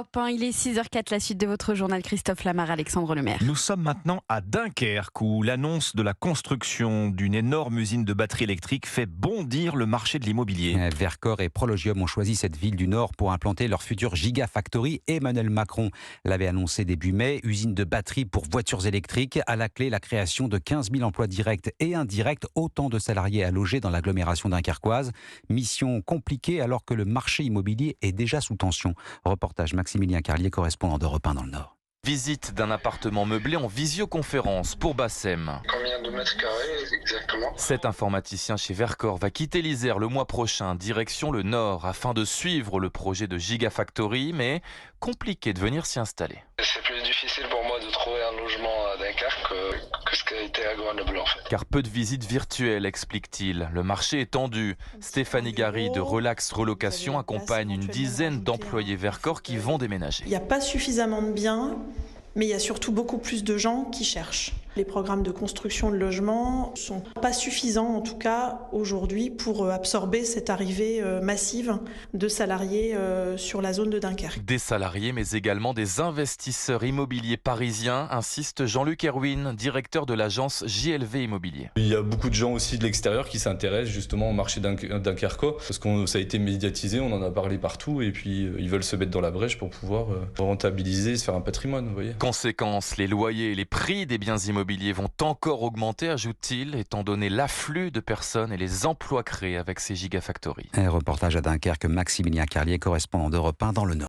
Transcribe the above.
Europe 1, il est 6h04, la suite de votre journal Christophe Lamar, Alexandre Lemaire. Nous sommes maintenant à Dunkerque où l'annonce de la construction d'une énorme usine de batteries électriques fait bondir le marché de l'immobilier. Vercors et Prologium ont choisi cette ville du Nord pour implanter leur future Gigafactory. Emmanuel Macron l'avait annoncé début mai. Usine de batteries pour voitures électriques. À la clé, la création de 15 000 emplois directs et indirects. Autant de salariés à loger dans l'agglomération dunkerquoise. Mission compliquée alors que le marché immobilier est déjà sous tension. Reportage Maximilien Carlier, correspondant d'Europe 1 dans le Nord. Visite d'un appartement meublé en visioconférence pour Bassem. Combien de mètres carrés exactement? Cet informaticien chez Vercors va quitter l'Isère le mois prochain, direction le Nord, afin de suivre le projet de Gigafactory, mais compliqué de venir s'y installer. C'est plus difficile pour moi de trouver un logement à Dunkerque que ce qui a été à Grenoble en fait. Car peu de visites virtuelles, explique-t-il. Le marché est tendu. Stéphanie Gary de Relax Relocation accompagne une dizaine d'employés Vercors qui vont déménager. Il n'y a pas suffisamment de biens, mais il y a surtout beaucoup plus de gens qui cherchent. Les programmes de construction de logements ne sont pas suffisants, en tout cas aujourd'hui, pour absorber cette arrivée massive de salariés sur la zone de Dunkerque. Des salariés, mais également des investisseurs immobiliers parisiens, insiste Jean-Luc Erwin, directeur de l'agence JLV Immobilier. Il y a beaucoup de gens aussi de l'extérieur qui s'intéressent justement au marché dunkerquois, parce que ça a été médiatisé, on en a parlé partout, et puis ils veulent se mettre dans la brèche pour pouvoir rentabiliser, se faire un patrimoine, vous voyez. Conséquence, les loyers et les prix des biens immobiliers vont encore augmenter, ajoute-t-il, étant donné l'afflux de personnes et les emplois créés avec ces gigafactories. Un reportage à Dunkerque, Maximilien Carlier, correspondant d'Europe 1 dans le Nord.